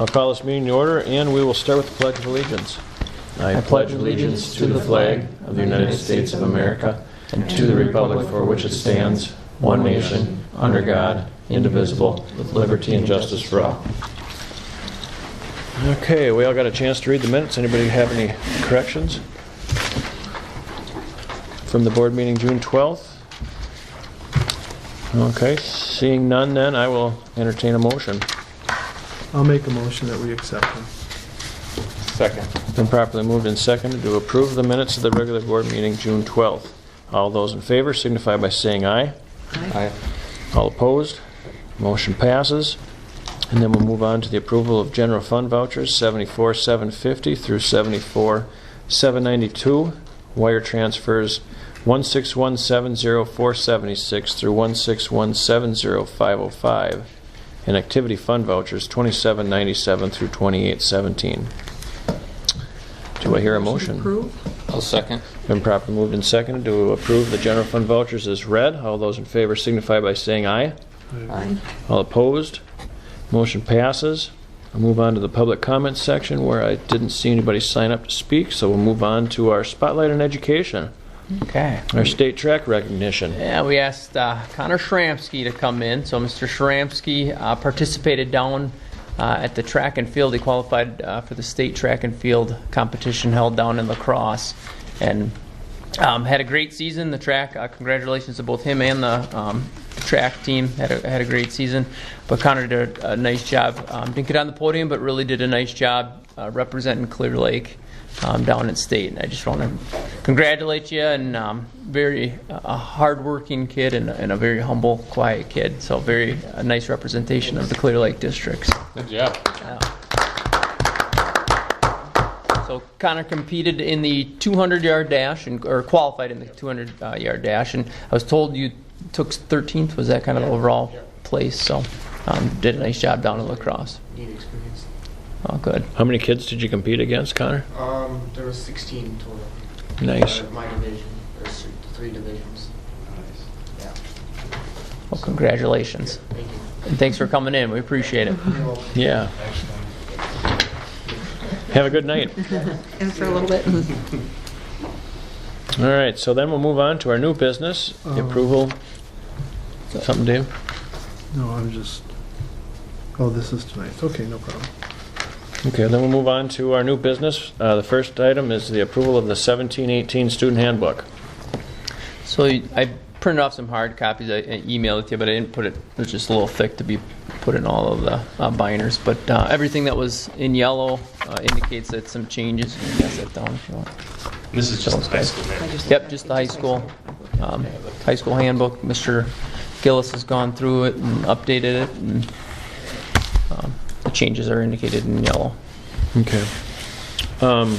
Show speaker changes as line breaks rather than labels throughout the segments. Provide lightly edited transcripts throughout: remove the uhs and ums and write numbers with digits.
I'll call this meeting to order, and we will start with the Pledge of Allegiance. I pledge allegiance to the flag of the United States of America and to the republic for which it stands, one nation, under God, indivisible, with liberty and justice for all. Okay, we all got a chance to read the minutes. Anybody have any corrections from the board meeting June 12th? Okay, seeing none then, I will entertain a motion.
I'll make a motion that we accept them.
Second.
Been properly moved and seconded to approve the minutes of the regular board meeting June 12th. All those in favor signify by saying aye.
Aye.
All opposed? Motion passes. And then we'll move on to the approval of general fund vouchers 74,750 through 74,792. Wire transfers 161,70476 through 161,70505. And activity fund vouchers 2797 through 2817. Do I hear a motion?
Approve.
I'll second.
Been properly moved and seconded to approve the general fund vouchers as read. All those in favor signify by saying aye.
Aye.
All opposed? Motion passes. I'll move on to the public comments section where I didn't see anybody sign up to speak, so we'll move on to our Spotlight on Education,
Okay.
our state track recognition.
Yeah, we asked Connor Shramsky to come in. So Mr. Shramsky participated down at the track and field. He qualified for the state track and field competition held down in La Crosse, and had a great season. The track, congratulations to both him and the track team. Had a great season. But Connor did a nice job. Didn't get on the podium, but really did a nice job representing Clear Lake down at state. And I just want to congratulate you, and very hard-working kid and a very humble, quiet kid. So very nice representation of the Clear Lake districts.
Good job.
So Connor competed in the 200-yard dash, or qualified in the 200-yard dash, and I was told you took 13th. Was that kind of the overall place? So did a nice job down in La Crosse.
Neat experience.
Oh, good.
How many kids did you compete against, Connor?
There was 16 total.
Nice.
My division. There's 3 divisions.
Nice.
Yeah.
Well, congratulations.
Thank you.
And thanks for coming in. We appreciate it.
You're welcome.
Yeah. Have a good night.
And for a little bit.
All right, so then we'll move on to our new business, the approval. Something, Dave?
No, I'm just... Oh, this is tonight. Okay, no problem.
Okay, then we'll move on to our new business. The first item is the approval of the 17-18 student handbook.
So I printed off some hard copies. I emailed it to you, but I didn't put it. It was just a little thick to be put in all of the binders. But everything that was in yellow indicates that some changes. You can pass that down if you want.
This is just the high school man.
Yep, just the high school handbook. Mr. Gillis has gone through it and updated it, and the changes are indicated in yellow.
Okay. The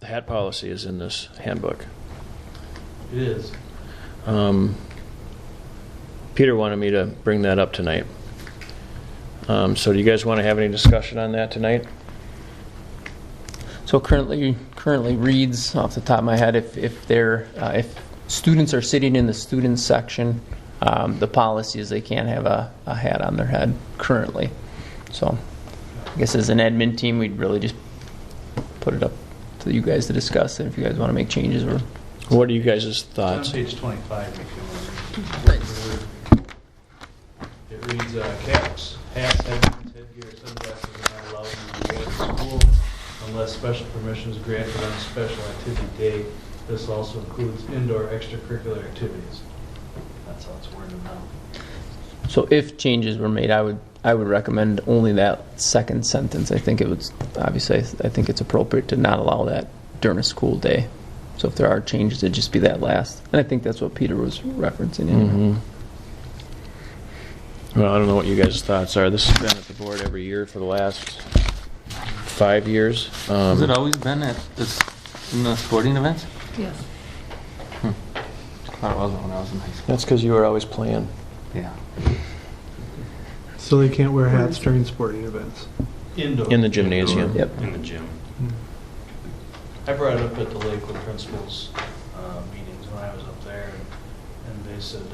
hat policy is in this handbook.
It is.
Peter wanted me to bring that up tonight. So do you guys want to have any discussion on that tonight?
So currently reads off the top of my head, if students are sitting in the students section, the policy is they can't have a hat on their head currently. So I guess as an admin team, we'd really just put it up to you guys to discuss, and if you guys want to make changes, or
What are you guys'
It's
thoughts?
on page 25, if you want. It reads, caps, hats, headbands, headgear, sunglasses are not allowed in the wear at school unless special permission is granted on a special activity day. This also includes indoor extracurricular activities. That's how it's worded now.
so if changes were made, I would recommend only that second sentence. I think it's appropriate to not allow that during a school day. So if there are changes, it'd just be that last. And I think that's what Peter was referencing.
Mm-hmm. Well, I don't know what you guys' thoughts are. This has been at the board every year for the last 5 years.
Has it always been at this, in the sporting events?
Yes.
I thought it wasn't when I was in high school.
That's because you were always playing.
Yeah.
So they can't wear hats during sporting events?
Indoor.
In the gymnasium.
Yep.
In the gym. I brought it up at the Lakewood principals meetings when I was up there, and they said,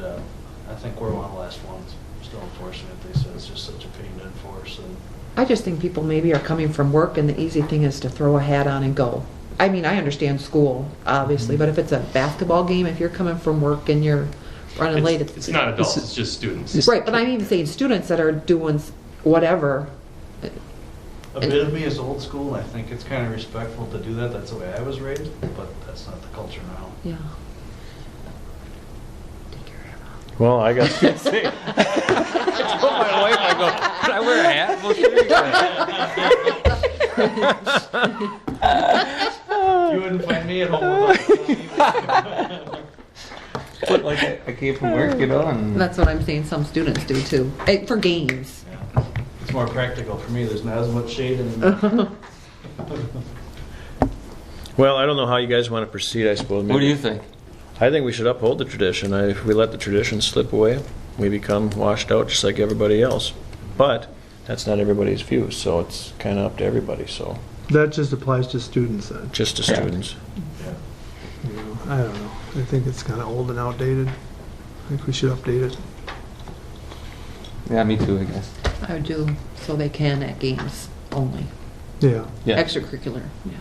I think we're one of the last ones still enforcing it. They said it's just such a pain to enforce, and
I just think people maybe are coming from work and the easy thing is to throw a hat on and go. I mean, I understand school, obviously, but if it's a basketball game, if you're coming from work and you're running late,
It's not adults, it's just students.
right, but I'm even saying students that are doing whatever.
A bit of me is old school, and I think it's kind of respectful to do that. That's the way I was raised, but that's not the culture now.
Yeah.
Well, I guess,
I told my wife, I go, can I wear a hat? Well, sure you can.
You wouldn't find me at home without
But like, I came from work, you know, and
That's what I'm saying, some students do too, for games.
Yeah. It's more practical for me. There's not as much shade in the
well, I don't know how you guys want to proceed, I suppose.
what do you think?
I think we should uphold the tradition. If we let the tradition slip away, we become washed out just like everybody else. But that's not everybody's view, so it's kind of up to everybody, so
That just applies to students then.
just to
Yeah.
students.
You know, I don't know. I think it's kind of old and outdated. I think we should update it.
Yeah, me too, I guess.
I would do, so they can at games only.
Yeah.
Yeah,
Extracurricular, yeah.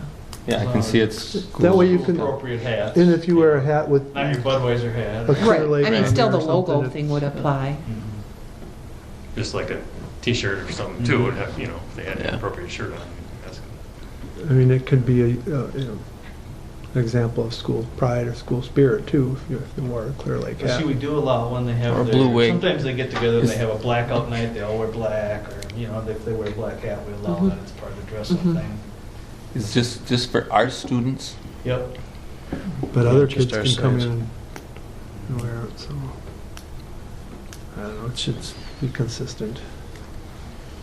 yeah, I can see it's.
That way you can,
appropriate hats.
and if you wear a hat with
Not your Budweiser hat.
a
Right,
Clear Lake
I mean,
on
still
there
the
or something,
logo
it-
thing would apply.
Just like a t-shirt or something too would have, you know, if they had an appropriate shirt on. That's
I mean, it could be an example of school pride or school spirit too, if you wore a Clear Lake
But
hat.
see, we do allow when they have
Or a
their,
blue wig.
sometimes they get together and they have a blackout night, they all wear black, or, you know, if they wear a black hat, we allow that, it's part of the dress-up thing.
It's just for our students.
Yep.
But other
just
kids
our
can come
size.
in and wear it, so. I don't know, it should be consistent.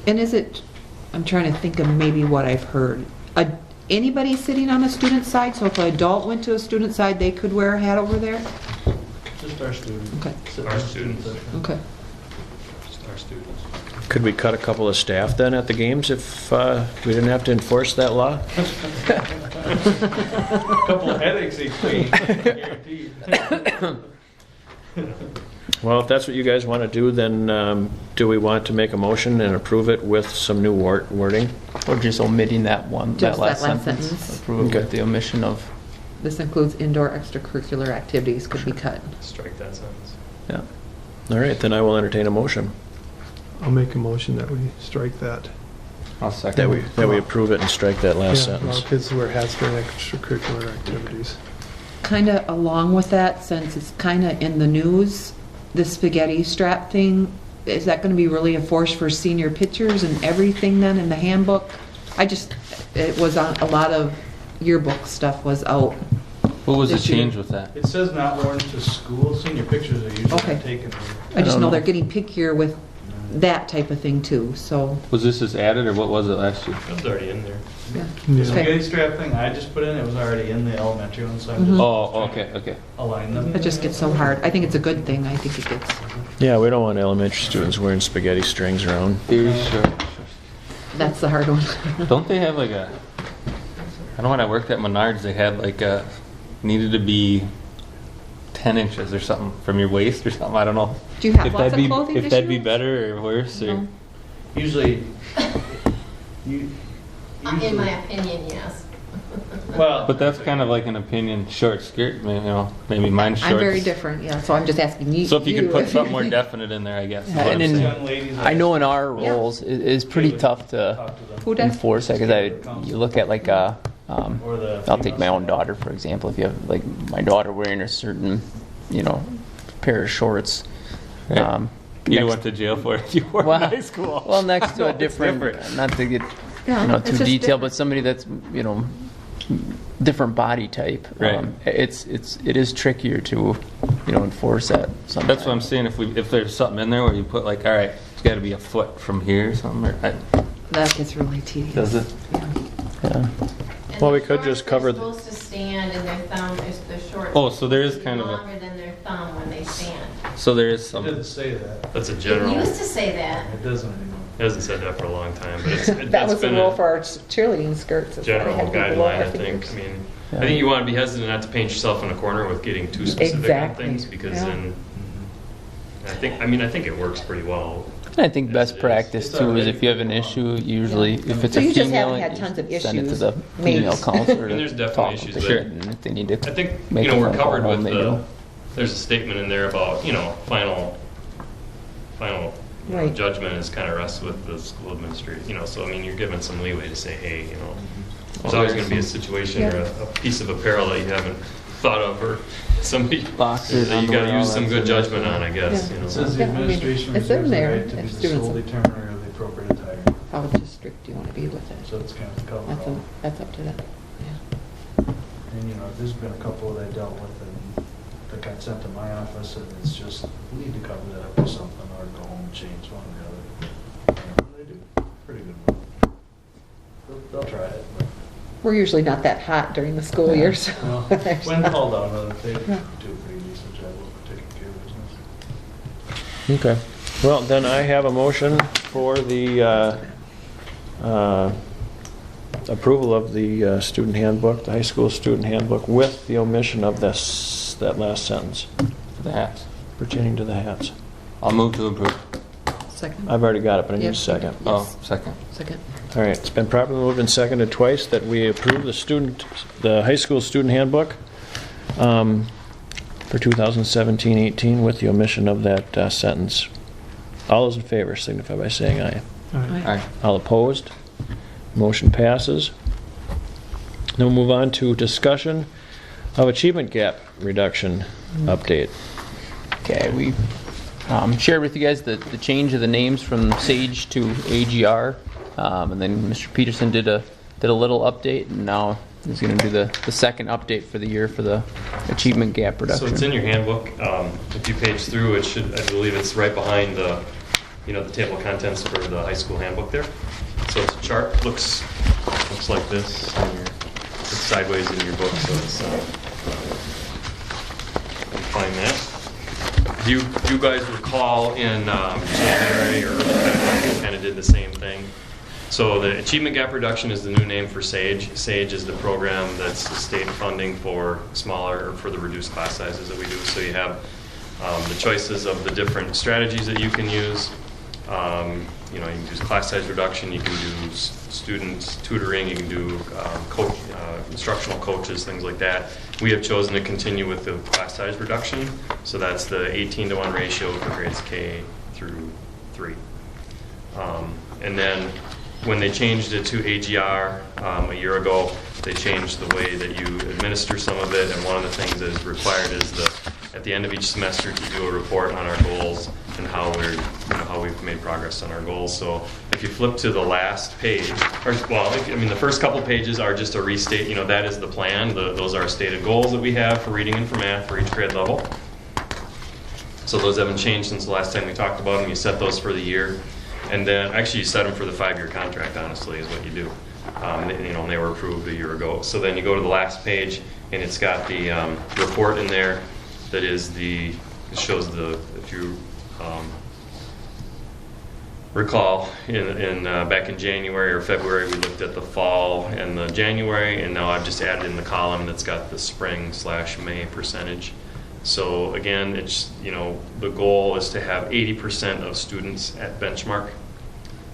And is it, I'm trying to think of maybe what I've heard. Anybody sitting on a student side, so if an adult went to a student side, they could wear a hat over there?
Just our students.
Okay,
Sit
Our
in the
students.
section.
okay.
just our students.
Could we cut a couple of staff then at the games if we didn't have to enforce that law?
Couple of headaches each week, guaranteed.
Well, if that's what you guys want to do, then do we want to make a motion and approve it with some new wording?
Or just omitting that one, that
Just
last
that last
sentence?
sentence.
Approve it
Okay.
with the omission of,
This includes indoor extracurricular activities could be cut.
Strike that sentence.
yeah.
All right, then I will entertain a motion
I'll make a motion that we strike that.
I'll second.
that we approve it and strike that last
Yeah, allow
sentence.
kids to wear hats during extracurricular activities.
Kind of along with that, since it's kind of in the news, the spaghetti strap thing, is that going to be really enforced for senior pictures and everything then in the handbook? It was on, a lot of yearbook stuff was out.
What was the
This year.
change with that?
It says not worn to school, senior pictures are usually
Okay.
not taken.
I just
don't
know
know.
they're getting pickier with that type of thing too, so,
Was this just added, or what was it last year?
It was already in there.
yeah.
The
Yeah.
spaghetti strap thing I just put in, it was already in the elementary one, so I'm
Mhm.
just
Oh, okay.
align them.
It just gets so hard. I think it's a good thing. I think it gets,
Yeah, we don't want elementary students wearing spaghetti strings around.
Very sure.
that's the hard one.
Don't they have like a? I know when I worked at Menards, they had like a needed to be 10 inches or something from your waist or something. I don't know.
Do you have
if
lots
that'd
of
be
clothing
if that'd be
issues?
better or worse or.
No.
Usually, you,
In
usually,
my opinion, yes.
well.
But that's kind of like an opinion short skirt. You know, maybe mine's short.
I'm very different, yeah, so I'm just asking you.
So if you could put something more definite in there, I guess. is
Yeah,
what
and
I'm
in-
saying.
Young ladies,
I know in our
Yeah.
roles, it's pretty tough to
talk to them.
Who does?
enforce that, because you look at like
Or the
I'll take my
female
own daughter, for example. If you have like my daughter wearing a certain, pair of shorts.
Right. You
next-
went to jail for it if you were
Well-
in high school.
Well, next to a
It's
different,
different.
not to get
Yeah,
too
it's just
detailed, but
different.
somebody that's different body type.
Right.
It is trickier to enforce that. Sometimes.
That's what I'm saying. If there's something in there where you put like, all right, it's got to be a foot from here or something.
That gets really tedious.
Does it?
Yeah.
And
Well,
the
we could
shorts,
just cover
They're supposed to stand and their thumb is the shorts.
Oh, so there is
be
kind of a-
longer than their thumb when they stand.
So there is
It
some.
didn't say that.
That's a
It
general,
used
it
to say that.
It doesn't anymore.
hasn't said that for a long time, but
That
that's
was the
been
rule
a
for our cheerleading skirts. is that they
general
had to be below
guideline,
our
I think.
fingers.
I mean,
Yeah.
I think you want to be hesitant not to paint yourself in a corner with getting too specific
Exactly,
on things, because
yeah.
then, I think it works pretty well.
And I think best practice too is if you have an issue, usually if it's
So
a
you just
female,
haven't had tons of
send it to
issues,
the
maybe.
female counselor
And there's
to
definitely
talk
issues
with the
that-
kid, and if they need to
I think,
make
we're
a phone
covered
call,
with
they
the,
do.
there's a statement in there about, final
Right.
judgment is kind of rests with the school administrator, so I mean, you're given some leeway to say, hey, there's always going to be a situation or a piece of apparel that you haven't thought of, or somebody,
Boxes,
that you got to
underwear,
use
all
some
that
good
stuff.
judgment on, I guess,
It says the
Yeah, I mean,
administration
it's in
reserves the
there
right to be
if
the
students-
sole determiner of the appropriate attire.
How strict do you want to be with it?
So it's kind of covered
That's,
all.
that's up to them. Yeah.
And, there's been a couple that I dealt with and that got sent to my office, and it's just, we need to cover that up with something or go home and change one or the other. They do pretty good work. They'll try it, but.
We're usually not that hot during the school year, so.
Well,
there's
when
not-
called on, they do
Yeah.
a pretty decent job of taking care of business.
Okay. Well, then I have a motion for the approval of the student handbook, the high school student handbook, with the omission of that last sentence
For the hats.
pertaining to the hats.
I'll move to approve.
Second.
I've already got it, but I need a
Yep.
second.
Oh, second.
Second.
All right, it's been properly moved and seconded twice that we approve the high school student handbook for 2017-18 with the omission of that sentence. All those in favor signify by saying aye.
All right.
Aye.
All opposed? Motion passes. Then we'll move on to discussion of achievement gap reduction update.
Okay, we shared with you guys the change of the names from SAGE to AGR, and then Mr. Peterson did a little update, and now he's going to do the second update for the year for the achievement gap reduction.
So it's in your handbook. If you page through, it should, I believe it's right behind the table of contents for the high school handbook there. So it's a chart, looks like this. It's sideways in your book, so it's, find that. If you guys recall in January, or kind of did the same thing. So the Achievement Gap Reduction is the new name for SAGE. SAGE is the program that's the state funding for smaller, or for the reduced class sizes that we do. So you have the choices of the different strategies that you can use. You can use class size reduction, you can do student tutoring, you can do instructional coaches, things like that. We have chosen to continue with the class size reduction, so that's the 18-to-1 ratio for grades K through 3. And then when they changed it to AGR a year ago, they changed the way that you administer some of it, and one of the things that is required is at the end of each semester to do a report on our goals and how we've made progress on our goals. So if you flip to the last page, the first couple pages are just a restate. That is the plan. Those are stated goals that we have for reading and for math for each grade level. So those haven't changed since the last time we talked about them. You set those for the year, and then actually you set them for the 5-year contract. Honestly, is what you do. And they were approved a year ago. So then you go to the last page, and it's got the report in there. That is it shows if you recall, back in January or February, we looked at the fall and the January, and now I've just added in the column that's got the spring/May percentage. So again, it's, the goal is to have 80% of students at benchmark.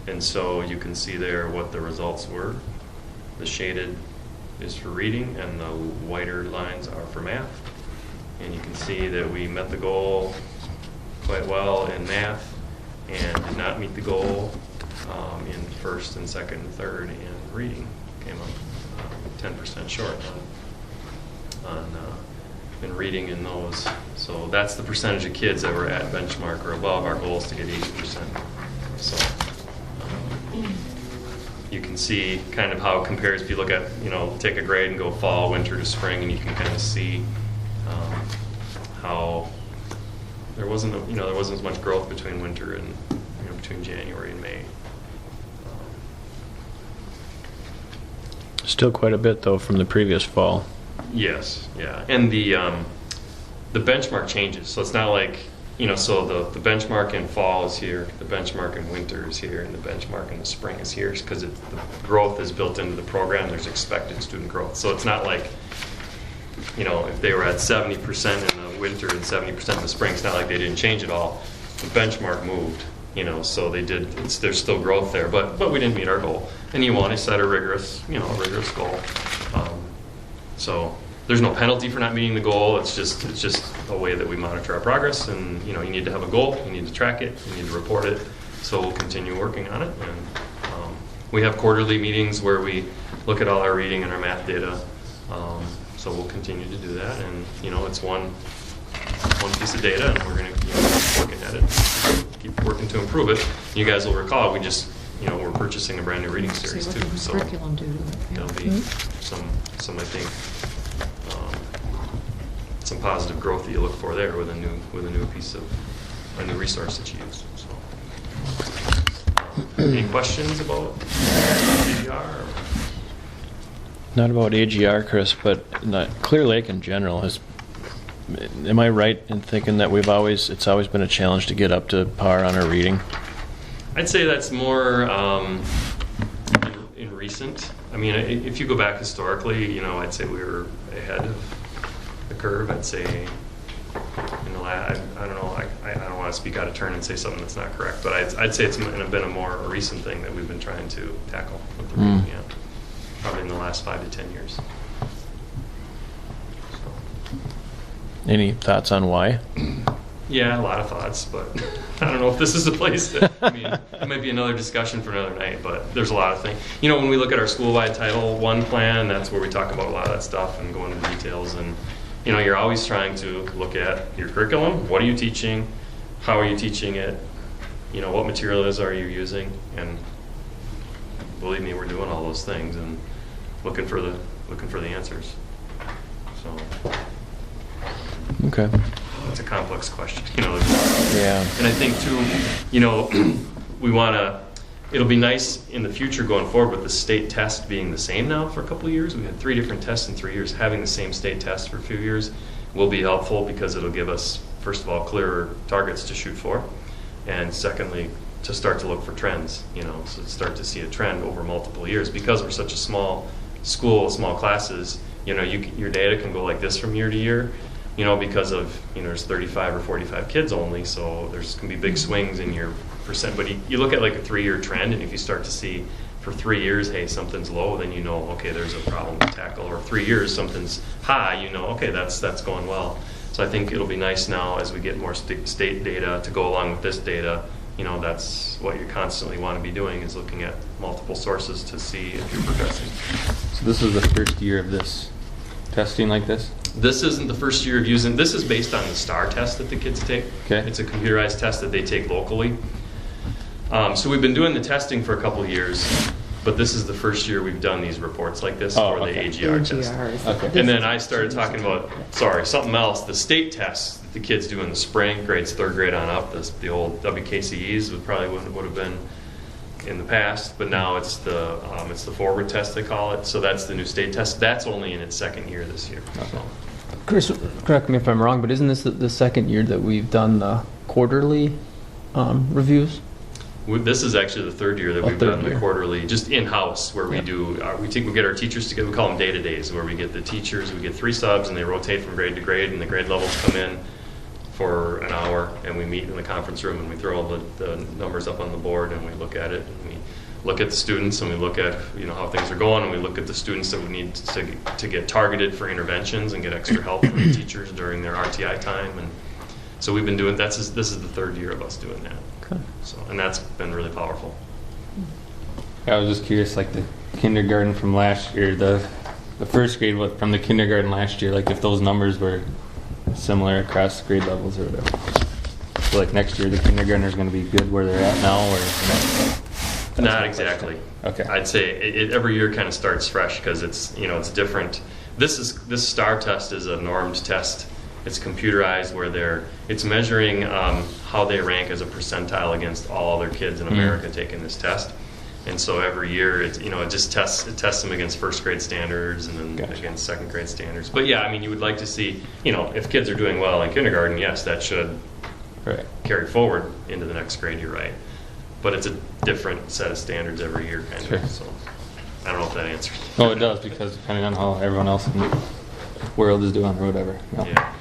And so you can see there what the results were. The shaded is for reading, and the whiter lines are for math. And you can see that we met the goal quite well in math and did not meet the goal in first and second and third, and reading came up 10% short in reading in those. So that's the percentage of kids that were at benchmark or above our goals to get 80%. So you can see kind of how it compares if you look at, take a grade and go fall, winter to spring, and you can kind of see how there wasn't as much growth between winter and between January and May.
Still quite a bit, though, from the previous fall.
Yes, yeah, and the benchmark changes, so it's not like so the benchmark in fall is here, the benchmark in winter is here, and the benchmark in the spring is here, because the growth is built into the program. There's expected student growth, so it's not like if they were at 70% in the winter and 70% in the spring, it's not like they didn't change it all. The benchmark moved, So there's still growth there, but we didn't meet our goal. And you want to set a rigorous goal. So there's no penalty for not meeting the goal. It's just a way that we monitor our progress. And you need to have a goal. You need to track it. You need to report it. So we'll continue working on it. And we have quarterly meetings where we look at all our reading and our math data. So we'll continue to do that. And it's one piece of data, and we're going to keep working at it, keep working to improve it. You guys will recall we just we're purchasing a brand new reading series
See
too.
what the
So
curriculum do to it.
there'll be some I think some positive growth that you look for there with a new piece of a new resource that you use. So any questions about AGR?
Not about AGR, Chris, but Clear Lake in general has. Am I right in thinking that it's always been a challenge to get up to par on our reading?
I'd say that's more in recent. I mean, if you go back historically, I'd say we were ahead of the curve. I'd say in the last, I don't know, I don't want to speak out of turn and say something that's not correct, but I'd say it's been a recent thing that we've been trying to tackle with the reading, probably in the last 5 to 10 years.
Any thoughts on why?
Yeah, a lot of thoughts, but I don't know if this is the place it might be another discussion for another night, but there's a lot of things. When we look at our school-wide Title I plan, that's where we talk about a lot of that stuff and go into the details. And, you're always trying to look at your curriculum. What are you teaching? How are you teaching it? What materials are you using? And believe me, we're doing all those things and looking for the answers. So.
Okay.
It's a complex question,
Yeah.
And I think too, we want to. It'll be nice in the future going forward with the state test being the same now for a couple of years. We had 3 different tests in 3 years. Having the same state test for a few years will be helpful because it'll give us, first of all, clearer targets to shoot for, and secondly, to start to look for trends. So start to see a trend over multiple years because we're such a small school, small classes. Your data can go like this from year to year. Because of, there's 35 or 45 kids only, so there's going to be big swings in your percent. But you look at like a 3-year trend, and if you start to see for 3 years, hey, something's low, then okay, there's a problem to tackle. Or 3 years, something's high, okay, that's going well. So I think it'll be nice now as we get more state data to go along with this data. That's what you constantly want to be doing is looking at multiple sources to see if you're progressing.
So this is the first year of this testing like this?
This isn't the first year of using. This is based on the STAR test that the kids take.
Okay.
It's a computerized test that they take locally. So we've been doing the testing for a couple of years, but this is the first year we've done these reports like this for the AGR test.
Okay.
And then I started talking about, something else, the state tests that the kids do in the spring, grades 3rd grade on up, the old WKCEs would have been in the past, but now it's the forward test they call it. So that's the new state test. That's only in its 2nd year this year.
Okay.
So.
Chris, correct me if I'm wrong, but isn't this the 2nd year that we've done the quarterly reviews?
This is actually the 3rd year that we've done the quarterly, just in-house, where we do, we get our teachers together, we call them data days, where we get the teachers, we get 3 subs, and they rotate from grade to grade, and the grade levels come in for an hour, and we meet in the conference room, and we throw all the numbers up on the board, and we look at it, and we look at the students, and we look at how things are going, and we look at the students that we need to get targeted for interventions and get extra help from the teachers during their RTI time, and so we've been doing, this is the 3rd year of us doing that.
Okay.
So, and that's been really powerful.
I was just curious, like the kindergarten from last year, the 1st grade from the kindergarten last year, like if those numbers were similar across grade levels or whatever. So like next year, the kindergartners going to be good where they're at now, or
Not exactly.
Okay.
I'd say it every year kind of starts fresh because it's it's different. This STAR test is a normed test. It's computerized where it's measuring how they rank as a percentile against all other kids in America taking this test. And so every year it just tests them against 1st grade standards and then against 2nd grade standards. But yeah, I mean, you would like to see, if kids are doing well in kindergarten, yes, that should carry forward into the next grade, you're right. But it's a different set of standards every year, kind of. So I don't know if that answers.
Oh, it does, because depending on how everyone else in the world is doing or whatever. No.
Yeah.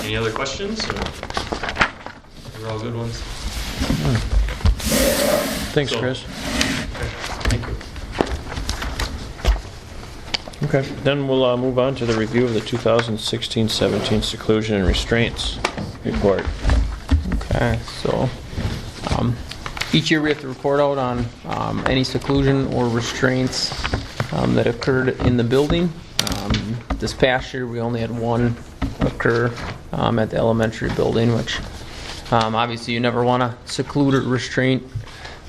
Any other questions? Those are all good ones.
Thanks,
So-
Chris.
Thank you.
Okay, then we'll move on to the review of the 2016-17 seclusion and restraints report.
Okay, so each year we have to report out on any seclusion or restraints that occurred in the building. This past year we only had one occur at the elementary building, which obviously you never want to seclude or restrain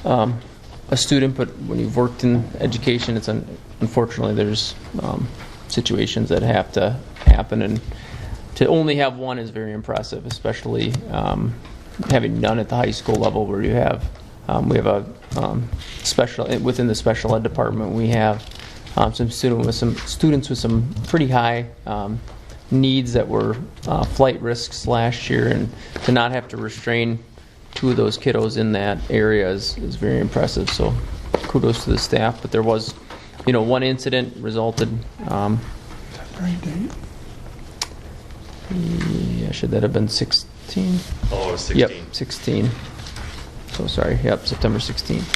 a student, but when you've worked in education, it's unfortunately there's situations that have to happen, and to only have one is very impressive, especially having none at the high school level where you have we have a special within the special ed department. We have some students with some pretty high needs that were flight risks last year, and to not have to restrain two of those kiddos in that area is very impressive. So kudos to the staff. But there was, one incident resulted. Yeah, should that have been 16?
Oh, it was 16.
Yep, 16. So sorry. Yep, September 16th.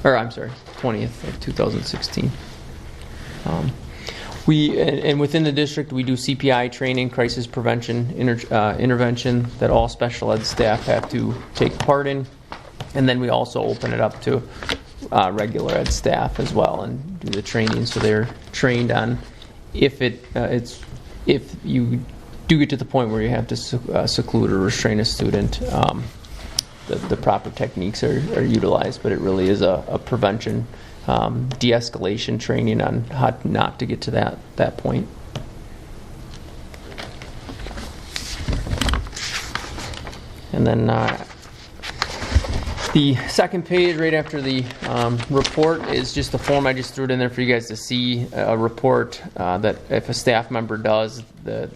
Or I'm sorry, 20th of 2016. And within the district, we do CPI training, crisis prevention, intervention that all special ed staff have to take part in. And then we also open it up to regular ed staff as well and do the training. So they're trained on if you do get to the point where you have to seclude or restrain a student, the proper techniques are utilized. But it really is a prevention, de-escalation training on how not to get to that point. And then the second page, right after the report, is just a form I just threw it in there for you guys to see. A report that if a staff member does, that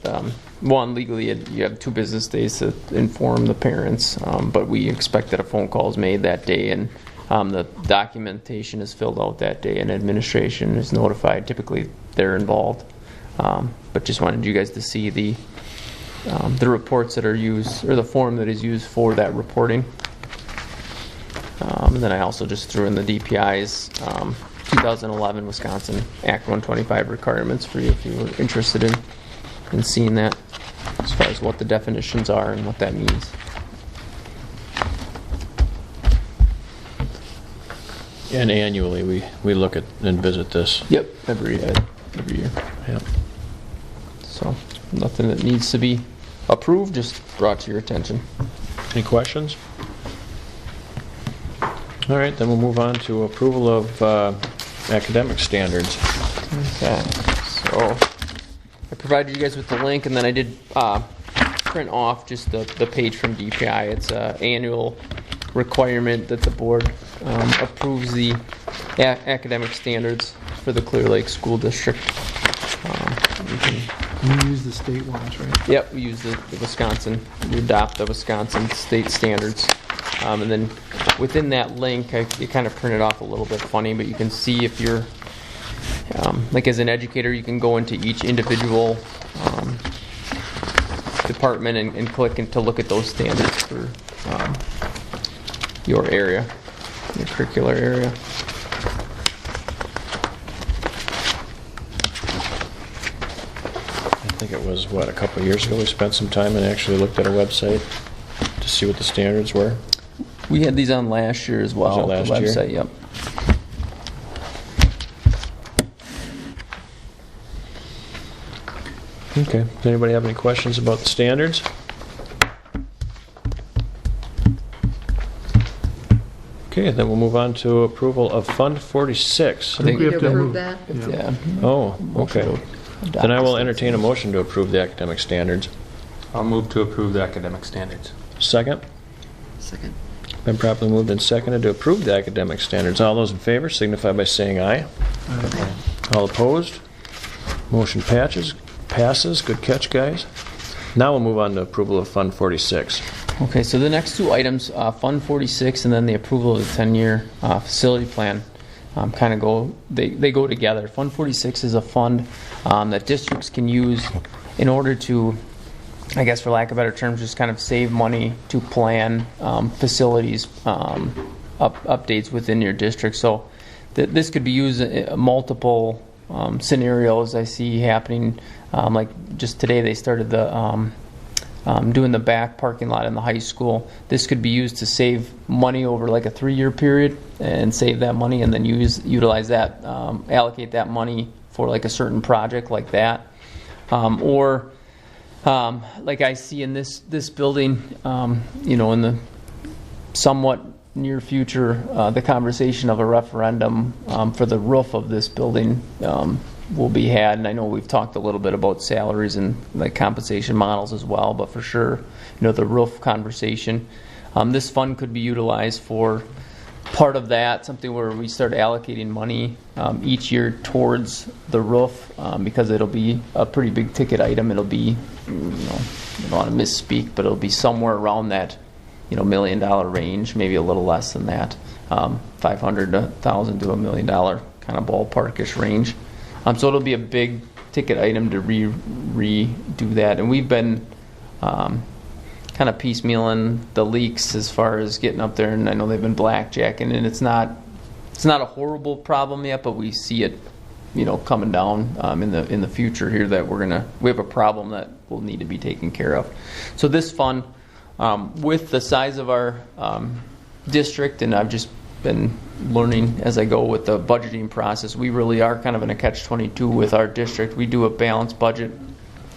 one, legally you have 2 business days to inform the parents, but we expect that a phone call is made that day, and the documentation is filled out that day, and administration is notified. Typically, they're involved, but just wanted you guys to see the reports that are used, or the form that is used for that reporting. And then I also just threw in the DPI's 2011 Wisconsin Act 125 requirements for you if you were interested in seeing that, as far as what the definitions are and what that means.
And annually, we look at and visit this.
Yep, every year.
Yep.
So nothing that needs to be approved, just brought to your attention.
Any questions? All right, then we'll move on to approval of academic standards.
Okay, so I provided you guys with the link, and then I did print off just the page from DPI. It's an annual requirement that the board approves the academic standards for the Clear Lake School District.
You use the state ones, right?
Yep, we use the Wisconsin, we adopt the Wisconsin state standards. And then within that link, I kind of printed off a little bit funny, but you can see if you're, like as an educator, you can go into each individual department and click to look at those standards for your area, your curricular area.
I think it was, a couple of years ago we spent some time and actually looked at our website to see what the standards were.
We had these on last year as well.
Was it last
the
year?
website, yep.
Okay. Does anybody have any questions about the standards? Okay, then we'll move on to approval of Fund 46.
I think we have to
approve
move
that.
Yeah.
Oh, okay.
Adopt
Then I will
this.
entertain a motion to approve the academic standards.
I'll move to approve the academic standards.
Second?
Second.
Been properly moved and seconded to approve the academic standards. All those in favor signify by saying aye. All opposed? Motion passes. Good catch, guys. Now we'll move on to approval of Fund 46.
Okay, so the next 2 items, Fund 46 and then the approval of the 10-year facility plan, kind of go together. Fund 46 is a fund that districts can use in order to I guess for lack of better terms, just kind of save money to plan facilities updates within your district. So this could be used in multiple scenarios I see happening. Like just today they started the doing the back parking lot in the high school. This could be used to save money over like a 3-year period and save that money, and then utilize that, allocate that money for like a certain project like that. Or like I see in this building, in the somewhat near future, the conversation of a referendum for the roof of this building will be had. And I know we've talked a little bit about salaries and like compensation models as well, but for sure, the roof conversation. This fund could be utilized for part of that, something where we start allocating money each year towards the roof, because it'll be a pretty big ticket item. It'll be, I don't want to misspeak, but it'll be somewhere around that, $1 million range, maybe a little less than that, 500 to 1,000 to $1 million kind of ballparkish range. So it'll be a big ticket item to redo that, and we've been kind of piecemealing the leaks as far as getting up there, and I know they've been blackjacking, and it's not a horrible problem yet, but we see it, coming down in the future here, that we have a problem that will need to be taken care of. So this fund, with the size of our district, and I've just been learning as I go with the budgeting process, we really are kind of in a catch-22 with our district. We do a balanced budget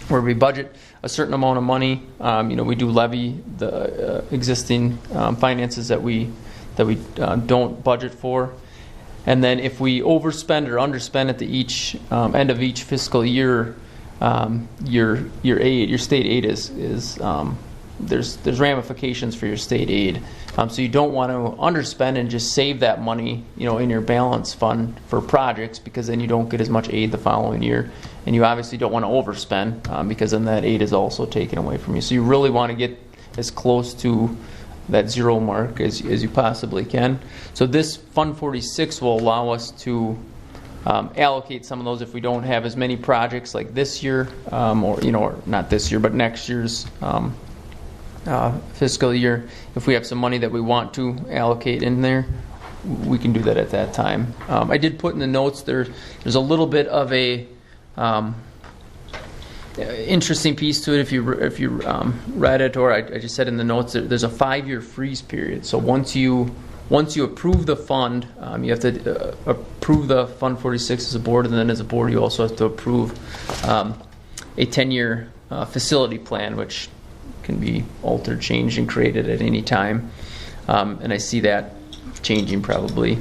where we budget a certain amount of money. We do levy the existing finances that we don't budget for, and then if we overspend or underspend at the end of each fiscal year, your state aid is there's ramifications for your state aid. So you don't want to underspend and just save that money, in your balance fund for projects, because then you don't get as much aid the following year. And you obviously don't want to overspend, because then that aid is also taken away from you. So you really want to get as close to that zero mark as you possibly can. So this Fund 46 will allow us to allocate some of those if we don't have as many projects like this year, or not this year, but next year's fiscal year. If we have some money that we want to allocate in there, we can do that at that time. I did put in the notes there's a little bit of a interesting piece to it. If you read it, or I just said in the notes, there's a 5-year freeze period. So once you approve the fund, you have to approve the Fund 46 as a board, and then as a board you also have to approve a 10-year facility plan, which can be altered, changed, and created at any time. And I see that changing probably,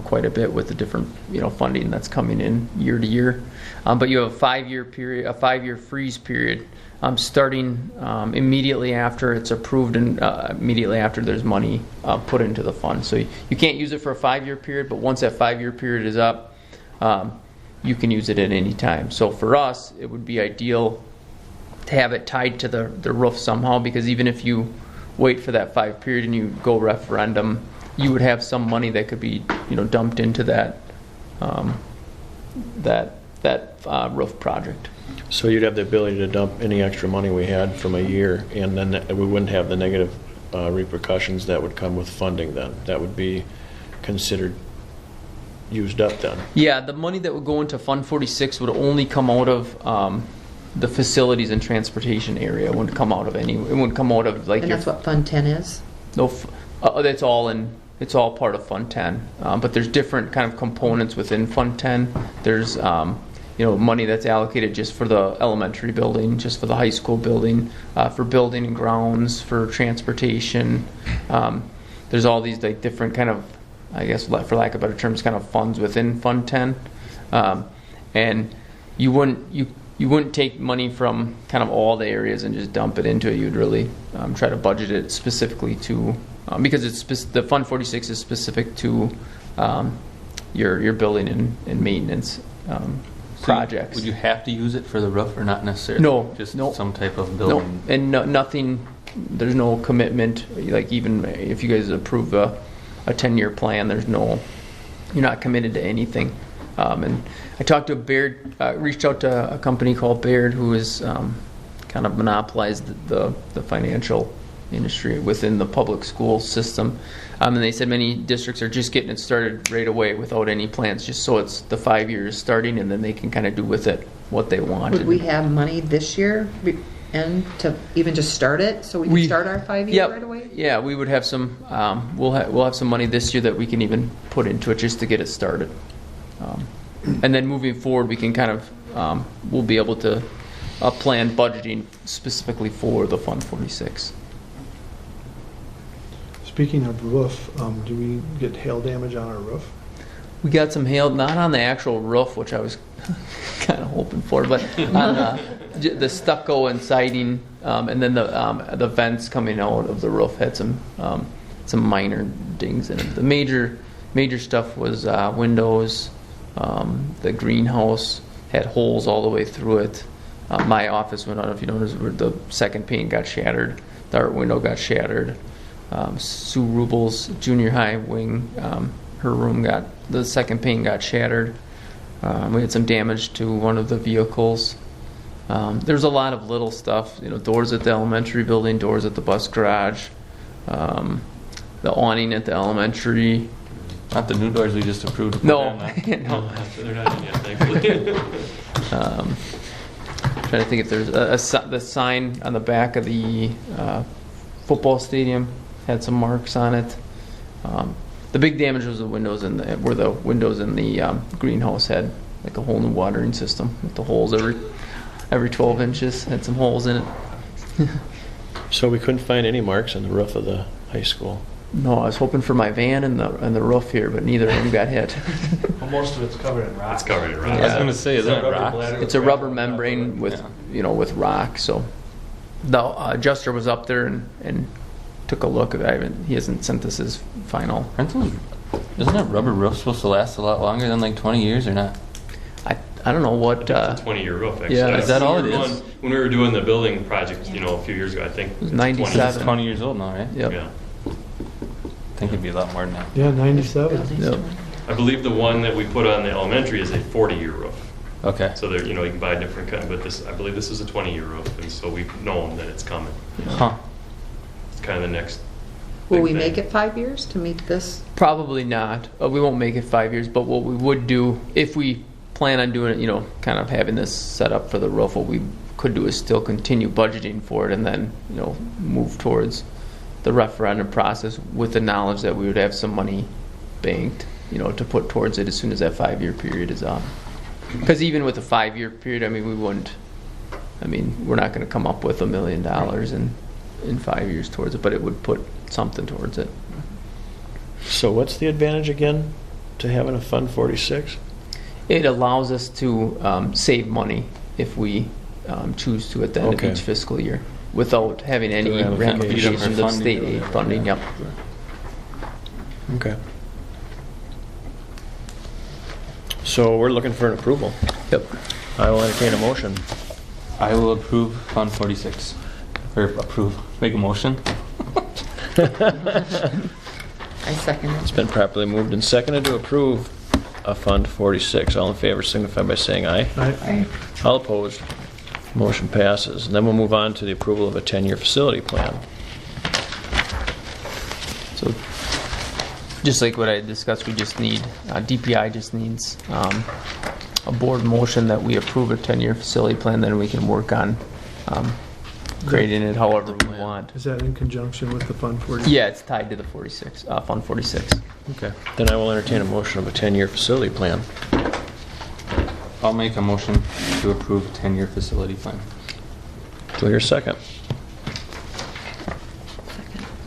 quite a bit with the different, funding that's coming in year to year. But you have a 5-year period, a 5-year freeze period, starting immediately after it's approved, and immediately after there's money put into the fund. So you can't use it for a 5-year period, but once that 5-year period is up, you can use it at any time. So for us, it would be ideal to have it tied to the roof somehow, because even if you wait for that 5 period and you go referendum, you would have some money that could be dumped into that roof project.
So you'd have the ability to dump any extra money we had from a year, and then we wouldn't have the negative repercussions that would come with funding then. That would be considered used up then.
Yeah, the money that would go into Fund 46 would only come out of the facilities and transportation area. It wouldn't come out of any. It wouldn't come out of like.
And that's what Fund 10 is?
No, that's all in. It's all part of Fund 10. But there's different kind of components within Fund 10. There's money that's allocated just for the elementary building, just for the high school building, for building and grounds, for transportation. There's all these like different kind of, I guess for lack of better terms, kind of funds within Fund 10. And you wouldn't take money from kind of all the areas and just dump it into it. You'd really try to budget it specifically to, because the Fund 46 is specific to your building and maintenance projects.
Would you have to use it for the roof, or not necessarily?
No.
Just some type of building?
No, and nothing, there's no commitment. Like even if you guys approve a 10-year plan, you're not committed to anything. And I talked to Baird, reached out to a company called Baird, who is kind kind of monopolized the financial industry within the public school system. And they said many districts are just getting it started right away without any plans, just so it's the 5 years starting, and then they can kind of do with it what they want.
Would we have money this year and to even just start it, so we can start our 5 year
Yep.
right away?
Yeah, we would have some, we'll have some money this year that we can even put into it just to get it started. And then moving forward, we can kind of, we'll be able to plan budgeting specifically for the Fund 46.
Speaking of roof, do we get hail damage on our roof?
We got some hail, not on the actual roof, which I was kind of hoping for, but on the stucco and siding, and then the vents coming out of the roof had some minor dings in it. The major stuff was windows. The greenhouse had holes all the way through it. My office, I don't know if you noticed, where the second pane got shattered. The art window got shattered. Sue Rubel's junior high wing, her room the second pane got shattered. We had some damage to one of the vehicles. There's a lot of little stuff, doors at the elementary building, doors at the bus garage, the awning at the elementary.
Not the new doors we just approved. to put
No,
in, huh?
no.
They're not in yet, thankfully.
Trying to think if there's the sign on the back of the football stadium had some marks on it. The big damage was the windows where the windows in the greenhouse had like a whole new watering system with the holes every 12 inches had some holes in it.
So we couldn't find any marks on the roof of the high school.
No, I was hoping for my van and the roof here, but neither of them got hit.
Well, most of it's covered in rock.
It's covered in rock.
I was going to say, isn't it
Rubber
rocks?
bladder
It's a rubber
with
membrane with
Yeah.
with rock. So the adjuster was up there and took a look. He hasn't sent us his final.
Isn't that rubber roof supposed to last a lot longer than like 20 years or not?
I don't know what.
It's a 20-year roof, actually.
yeah,
is that all
When we
it
were
is?
When we were doing the building project, a few years ago, I think.
It was
20.
97.
It's 20 years old now, right?
Yep.
Yeah.
I think it'd be a lot more than that.
Yeah, 97.
Yep.
I believe the one that we put on the elementary is a 40-year roof.
Okay.
So there, you can buy different kind, but I believe this is a 20-year roof, and so we've known that it's coming.
Huh.
It's kind of the next.
Will
big
we
thing.
make it 5 years to meet this?
Probably not. We won't make it 5 years, but what we would do, if we plan on doing it, kind of having this set up for the roof, what we could do is still continue budgeting for it and then, move towards the referendum process with the knowledge that we would have some money banked, to put towards it as soon as that 5 year period is up. Because even with a 5 year period, we're not going to come up with $1 million in 5 years towards it, but it would put something towards it.
So what's the advantage again to having a Fund 46?
It allows us to save money if we choose to at the end
Okay.
of each fiscal year without having any
Ramifications.
ramifications of state aid funding. Yep.
Okay. So we're looking for an approval.
Yep.
I will entertain a motion.
I will approve Fund 46. Or approve. Make a motion.
I second
It's
it.
been properly moved and seconded to approve a Fund 46. All in favor signify by saying aye.
Aye.
All opposed. Motion passes. And then we'll move on to the approval of a 10-year facility plan.
So, just like what I discussed, we just need, DPI just needs a board motion that we approve a 10-year facility plan, then we can work on creating it however we want.
Is that in conjunction with the Fund 46?
Yeah, it's tied to the Fund 46.
Okay. Then I will entertain a motion of a 10-year facility plan.
I'll make a motion to approve 10-year facility plan.
Do I hear a second?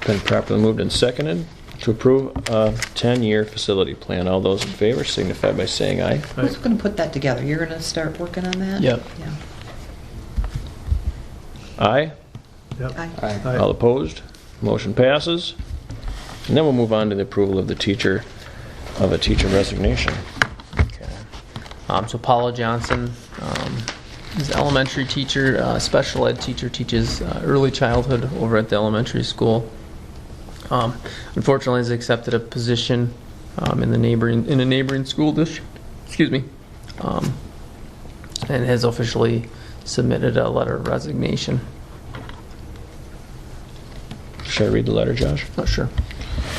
Been properly moved and seconded to approve a 10-year facility plan. All those in favor signify by saying aye.
Who's going to put that together? You're going to start working on that?
Yep.
Yeah.
Aye.
Yep.
Aye.
Aye.
All opposed? Motion passes. And then we'll move on to the approval of a teacher resignation.
Okay. So Paula Johnson is an elementary teacher, special ed teacher, teaches early childhood over at the elementary school. Unfortunately, has accepted a position in a neighboring school district. Excuse me, and has officially submitted a letter of resignation.
Should I read the letter, Josh?
Oh, sure.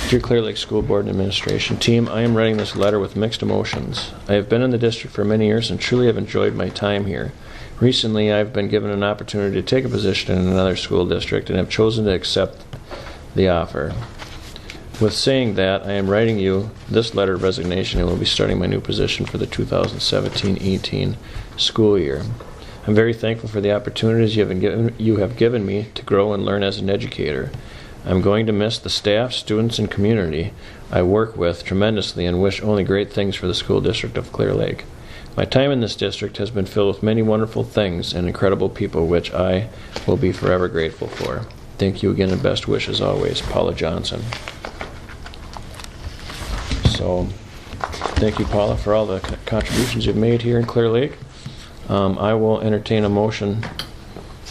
Dear Clear Lake School Board and Administration Team, I am writing this letter with mixed emotions. I have been in the district for many years and truly have enjoyed my time here. Recently, I have been given an opportunity to take a position in another school district and have chosen to accept the offer. With saying that, I am writing you this letter of resignation and will be starting my new position for the 2017-18 school year. I'm very thankful for the opportunities you have given me to grow and learn as an educator. I'm going to miss the staff, students, and community I work with tremendously and wish only great things for the school district of Clear Lake. My time in this district has been filled with many wonderful things and incredible people, which I will be forever grateful for. Thank you again and best wishes always, Paula Johnson. So, thank you, Paula, for all the contributions you've made here in Clear Lake. I will entertain a motion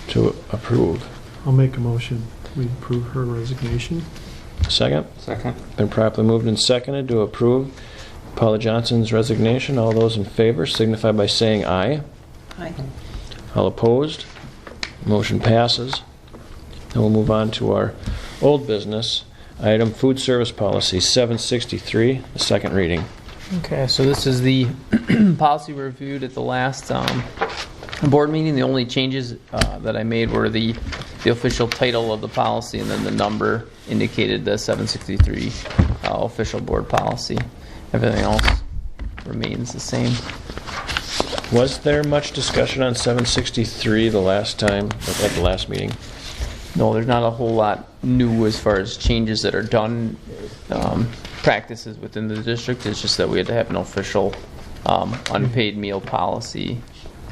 to approve.
I'll make a motion. We approve her resignation.
Second?
Second.
Been properly moved and seconded to approve Paula Johnson's resignation. All those in favor signify by saying aye.
Aye.
All opposed? Motion passes. Then we'll move on to our old business item, food service policy 763, the second reading.
Okay, so this is the policy reviewed at the last board meeting. The only changes that I made were the official title of the policy and then the number indicated the 763 official board policy. Everything else remains the same.
Was there much discussion on 763 the last time, at the last meeting?
No, there's not a whole lot new as far as changes that are done, practices within the district. It's just that we had to have an official unpaid meal policy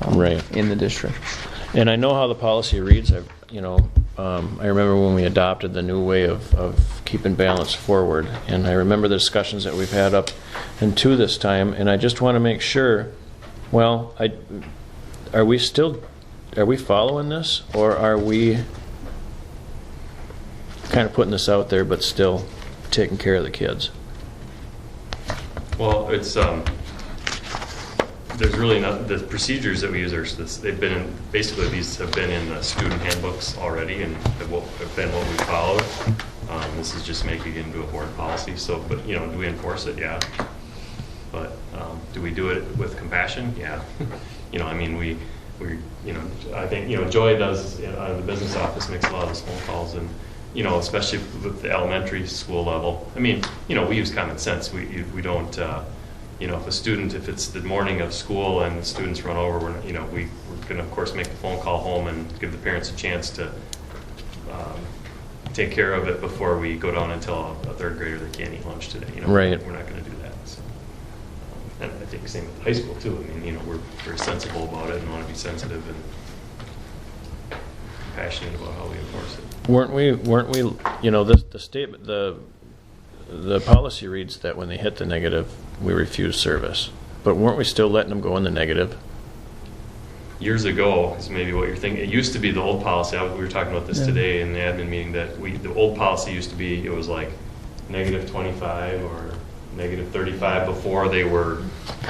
Right.
in the district.
And I know how the policy reads. I remember when we adopted the new way of keeping balance forward, and I remember the discussions that we've had up into this time, and I just want to make sure, are we following this, or are we kind of putting this out there but still taking care of the kids?
Well, it's there's really not, the procedures that we use are they've been in, basically these have been in the student handbooks already and have been what we followed. This is just making it into a board policy. So, but do we enforce it? Yeah. But do we do it with compassion? Yeah. I mean, we I think Joy does out of the business office, makes a lot of those phone calls, and especially with the elementary school level. I mean, we use common sense. We don't. If it's the morning of school and the students run over, we're going to, of course, make the phone call home and give the parents a chance to take care of it before we go down and tell a third grader they can't eat lunch today.
Right.
We're not going to do that. So. And I think same with high school, too. I mean, we're very sensible about it and want to be sensitive and passionate about how we enforce it.
Weren't we? The statement, the policy reads that when they hit the negative, we refuse service. But weren't we still letting them go in the negative?
Years ago is maybe what you're thinking. It used to be the old policy. We were talking about this today in the admin meeting, that the old policy used to be, it was like -25 or -35 before they were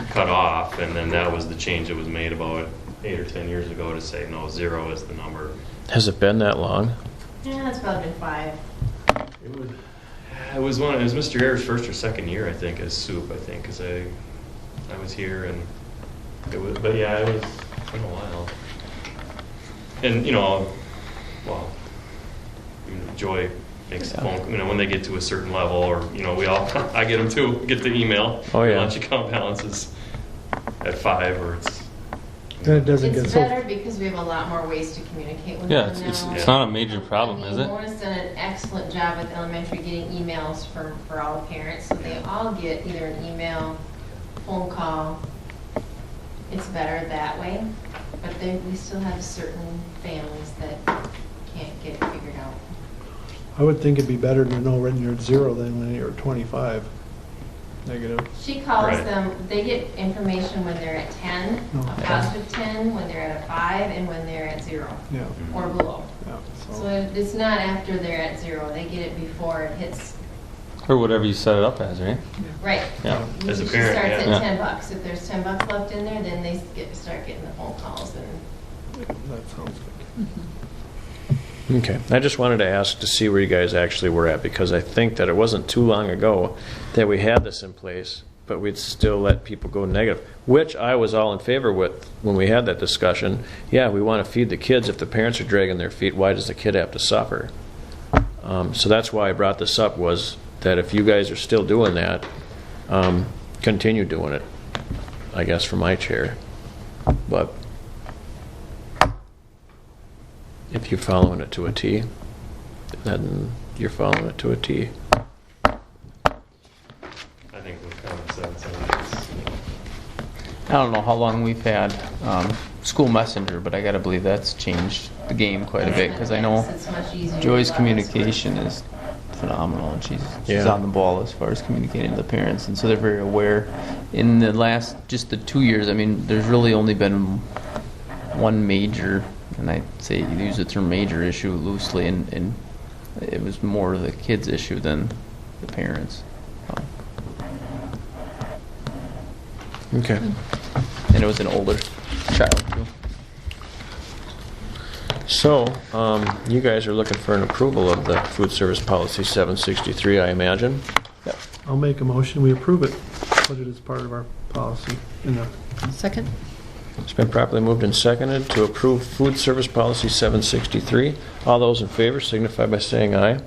cut off, and then that was the change that was made about 8 or 10 years ago to say no, 0 is the number.
Has it been that long?
Yeah, it's probably been 5.
It was Mr. Hare's first or second year, I think, as soup. I think, because I was here, and it was. But yeah, it was been a while. And Joy makes the phone. When they get to a certain level, or I get them too. Get the email.
Oh yeah.
Lunch account balance is at 5, or it's.
Then it doesn't get
It's
so.
better because we have a lot more ways to communicate with
Yeah,
them
it's
now.
not a major problem, is it?
Lauren's done an excellent job with elementary getting emails for all the parents. So they all get either an email, phone call. It's better that way. But we still have certain families that can't get it figured out.
I would think it'd be better to know when you're at 0 than when you're at 25 negative.
She calls
Right.
them, they get information when they're at 10,
Oh.
a positive 10, when they're at a 5, and when they're at 0
Yeah.
or below.
Yeah.
So it's not after they're at 0, they get it before it hits,
Or whatever you set it up as, right?
right.
Yeah.
As a
She
parent,
starts
yeah.
at $10. If there's $10 left in there, then they start getting the phone calls and
That sounds good.
Okay, I just wanted to ask to see where you guys actually were at, because I think that it wasn't too long ago that we had this in place, but we'd still let people go negative, which I was all in favor with when we had that discussion. Yeah, we want to feed the kids. If the parents are dragging their feet, why does the kid have to suffer? So that's why I brought this up, was that if you guys are still doing that, continue doing it, I guess, from my chair. But if you're following it to a T, then you're following it to a T.
I think with common sense,
I don't know how long we've had school messenger, but I gotta believe that's changed the game quite a bit, because I know
It's much easier to
Joy's
do that.
communication is phenomenal, and she's
Yeah.
on the ball as far as communicating to the parents, and so they're very aware. In the last, just the 2 years, I mean, there's really only been one major, and I say use the term major issue loosely, and it was more the kids' issue than the parents.
Okay.
And it was an older child too.
So, you guys are looking for an approval of the food service policy 763, I imagine?
I'll make a motion, we approve it, put it as part of our policy in the
Second?
It's been properly moved and seconded to approve food service policy 763. All those in favor signify by saying aye.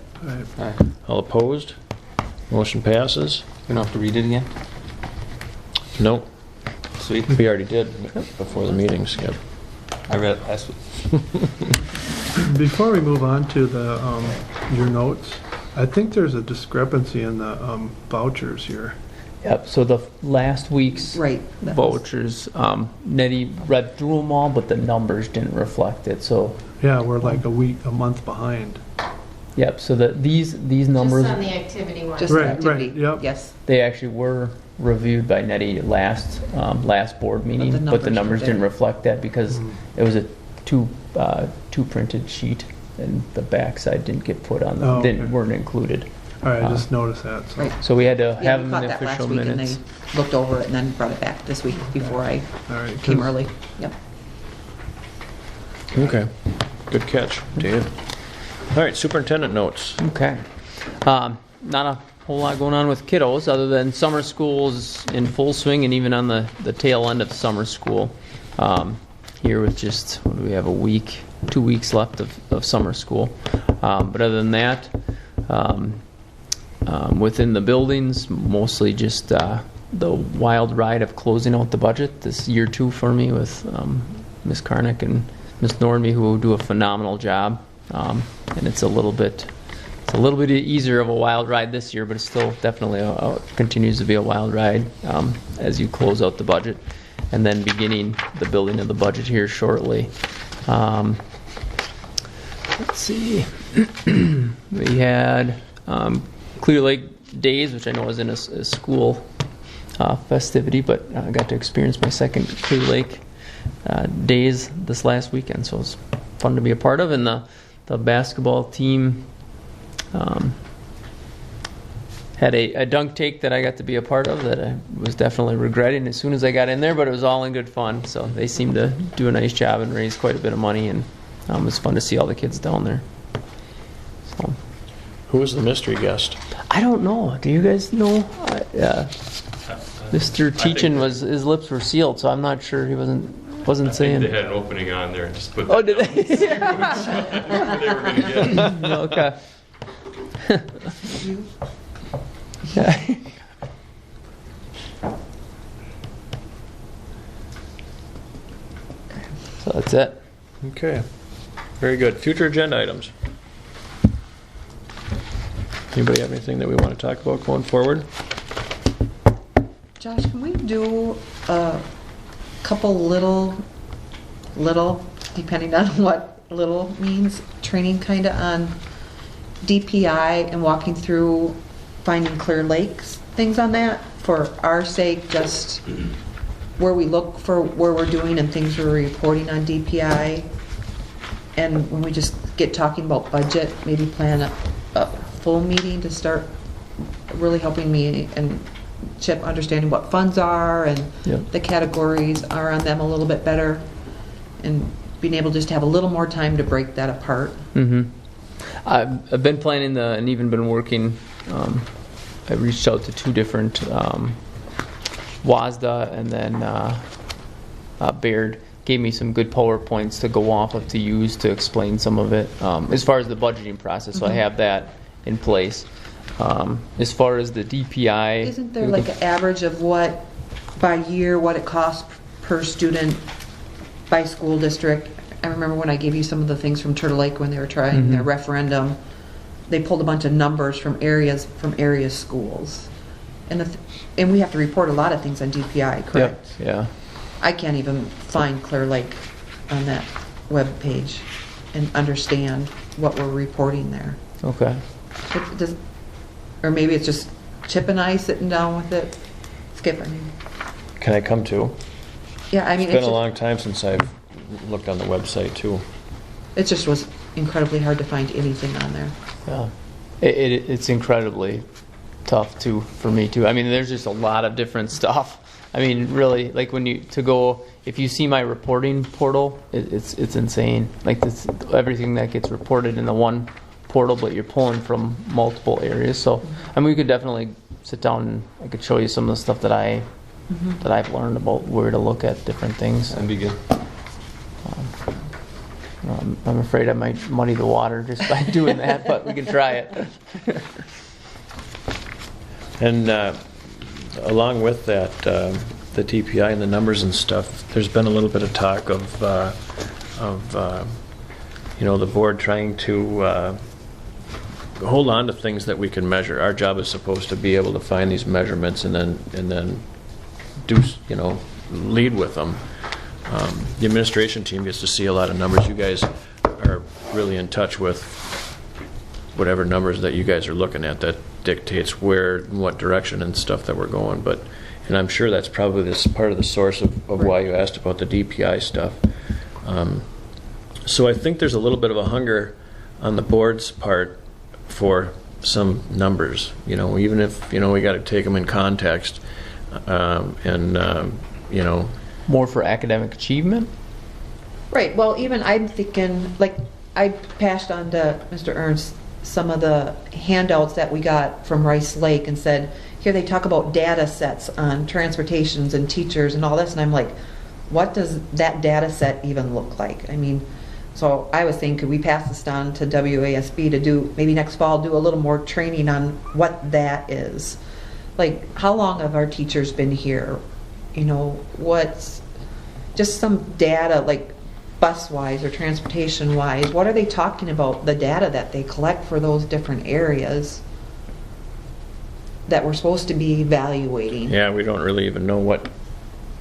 Aye.
All opposed? Motion passes.
We don't have to read it again?
No,
Sweet.
we already did before the meeting, Skip.
I read it last week.
Before we move on to the, your notes, I think there's a discrepancy in the vouchers here.
Yep, so the last week's
Right. that was-
vouchers, Nettie read through them all, but the numbers didn't reflect it, so,
Yeah, we're like a month behind.
yep, so these numbers,
Just on the activity one.
Just
Right,
activity.
right, yep.
Yes.
they actually were reviewed by Nettie last board meeting, but the
numbers
numbers didn't
didn't.
reflect that because it was a two printed sheet, and the backside didn't get put on,
Oh, okay.
weren't included.
All right, I just noticed that, so.
Right.
So we had to
Yeah,
have
we
them
caught
in the
that last
official
week, and
minutes.
they looked over it and then brought it back this week before I
All right,
came
'cause-
early. Yep.
Okay, good catch, Dave. All right, superintendent notes.
Okay. Not a whole lot going on with kiddos, other than summer school's in full swing and even on the tail end of summer school. Here with just, what do we have, 2 weeks left of summer school. But other than that, within the buildings, mostly just the wild ride of closing out the budget. This year 2 for me with Ms. Karnick and Ms. Nordby, who do a phenomenal job. And it's a little bit easier of a wild ride this year, but it's still definitely continues to be a wild ride as you close out the budget, and then beginning the building of the budget here shortly. Let's see. We had Clear Lake Days, which I know was in a school festivity, but I got to experience my second Clear Lake Days this last weekend, so it was fun to be a part of. And the basketball team had a dunk take that I got to be a part of that I was definitely regretting as soon as I got in there, but it was all in good fun. So they seemed to do a nice job and raise quite a bit of money, and it was fun to see all the kids down there. So
Who was the mystery guest?
I don't know. Do you guys know? Mr. Teachin
that-
was, his lips were sealed, so I'm not sure he wasn't
I think
saying.
they had an opening on there and just put
Oh,
that
did
down.
they?
They were gonna get.
Okay. Okay. So that's it.
Okay, very good. Future agenda items. Anybody have anything that we want to talk about going forward?
Josh, can we do a couple little, depending on what little means, training kind of on DPI and walking through finding Clear Lakes, things on that, for our sake, just where we look for where we're doing and things we're reporting on DPI. And when we just get talking about budget, maybe plan a full meeting to start really helping me and Chip understanding what funds are and
Yep.
the categories are on them a little bit better. And being able just to have a little more time to break that apart.
I've been planning and even been working. I reached out to 2 different WASDA and then Baird gave me some good PowerPoints to go off of to use to explain some of it as far as the budgeting process. So I have that in place. As far as the DPI,
Isn't there like an average of what, by year, what it costs per student by school district? I remember when I gave you some of the things from Turtle Lake when they were trying their referendum, they pulled a bunch of numbers from area schools. And we have to report a lot of things on DPI, correct?
Yeah.
I can't even find Clear Lake on that web page and understand what we're reporting there.
Okay.
Or maybe it's just Chip and I sitting down with it. Skip, I mean.
Can I come too?
Yeah, I mean,
It's been a long time since I've looked on the website too.
it just was incredibly hard to find anything on there.
Yeah. It's incredibly tough too for me too. I mean, there's just a lot of different stuff. I mean, really, like if you see my reporting portal, it's insane. Like everything that gets reported in the one portal, but you're pulling from multiple areas. So, I mean, we could definitely sit down and I could show you some of the stuff that I've learned about where to look at different things.
That'd be good.
I'm afraid I might muddy the water just by doing that, but we can try it.
And along with that, the TPI and the numbers and stuff, there's been a little bit of talk of the board trying to hold on to things that we can measure. Our job is supposed to be able to find these measurements and then do, lead with them. The administration team gets to see a lot of numbers. You guys are really in touch with whatever numbers that you guys are looking at that dictates where, in what direction and stuff that we're going. And I'm sure that's probably this part of the source of why you asked about the DPI stuff. So I think there's a little bit of a hunger on the board's part for some numbers, even if, we got to take them in context,
More for academic achievement?
Right, well, even I'm thinking, like, I passed on to Mr. Ernst some of the handouts that we got from Rice Lake and said, here they talk about data sets on transportations and teachers and all this, and I'm like, what does that data set even look like? I mean, so I was thinking, could we pass this on to WASB to do, maybe next fall, do a little more training on what that is? Like, how long have our teachers been here? What's just some data, like bus-wise or transportation-wise, what are they talking about, the data that they collect for those different areas that we're supposed to be evaluating?
Yeah, we don't really even know what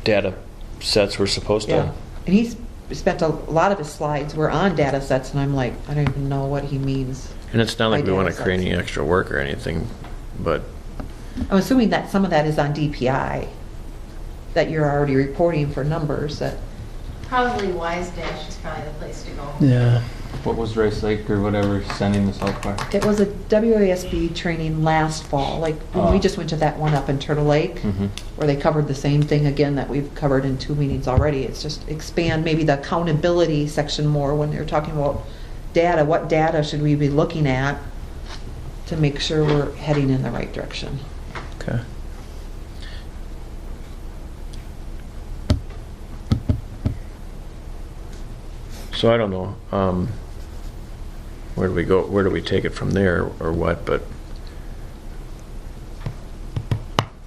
data sets we're supposed to.
And he's spent a lot of his slides were on data sets, and I'm like, I don't even know what he means.
And it's not like
by
we want
data
to create
sets.
any extra work or anything, but
I'm assuming that some of that is on DPI, that you're already reporting for numbers that.
Probably Wise Dash is probably the place to go.
Yeah.
What was Rice Lake or whatever sending this out for?
It was a WASB training last fall, like when we just went to that one up in Turtle Lake, where they covered the same thing again that we've covered in 2 meetings already. It's just expand maybe the accountability section more when they're talking about data. What data should we be looking at to make sure we're heading in the right direction?
okay. So I don't know. Where do we go? Where do we take it from there, or what? But